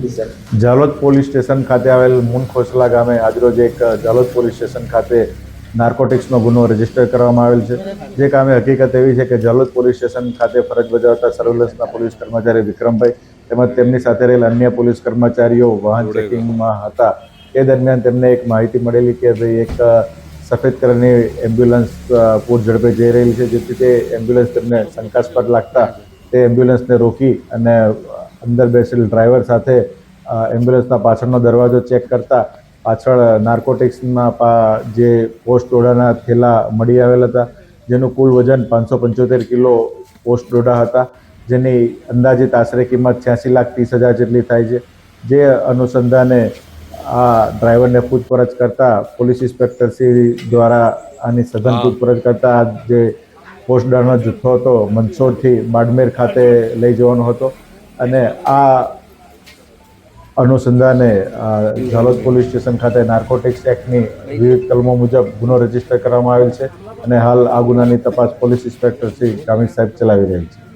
હતી sir? Jhalod police station ખાતે આવેલ મુનખોસલા ગામે આજરોજ એક ઝાલોદ પોલીસ સ્ટેશન ખાતે નાર્કોટિક્સનો ગુનો રજીસ્ટર કરવામાં આવેલ છે। જે કામે હકીકત એવી છે કે ઝાલોદ પોલીસ સ્ટેશન ખાતે ફરજ બજાવતા સર્વેલન્સના પોલીસ કર્મચારી વિક્રમભાઈ તેમજ તેમની સાથે રહેલ અન્ય પોલીસ કર્મચારીઓ વાહન ચેકિંગમાં હતા। તે દરમિયાન તેમને એક માહિતી મળેલી કે ભાઈ એક સફેદ કલરની એમ્બ્યુલન્સ પૂર ઝડપે જઈ રહેલી છે, જેથી તે એમ્બ્યુલન્સ તેમને શંકાસ્પદ લાગતા તે એમ્બ્યુલન્સને રોકી અને અંદર બેસેલ ડ્રાઈવર સાથે એમ્બ્યુલન્સના પાછળનો દરવાજો ચેક કરતા પાછળ નાર્કોટિક્સના જે પોસ્ટ ડોડાના થેલા મળી આવેલ હતા, જેનું કુલ વજન 575 કિલો પોસ્ટ ડોડા હતા, જેની અંદાજિત આશરે કિંમત 86,30,000 જેટલી થાય છે। જે અનુસંધાને આ ડ્રાઈવરને પૂછપરછ કરતા પોલીસ ઇન્સ્પેક્ટર શ્રી દ્વારા આની સઘન પૂછપરછ કરતા જે પોસ્ટ ડોડાનો જથ્થો હતો મંદસોરથી બાડમેર ખાતે લઈ જવાનો હતો અને આ અનુસંધાને ઝાલોદ પોલીસ સ્ટેશન ખાતે નાર્કોટિક્સ એક્ટની વિવિધ કલમો મુજબ ગુનો રજીસ્ટર કરવામાં આવેલ છે અને હાલ આ ગુનાની તપાસ પોલીસ ઇન્સ્પેક્ટર શ્રી ગામિત સાહેબ ચલાવી રહેલ છે।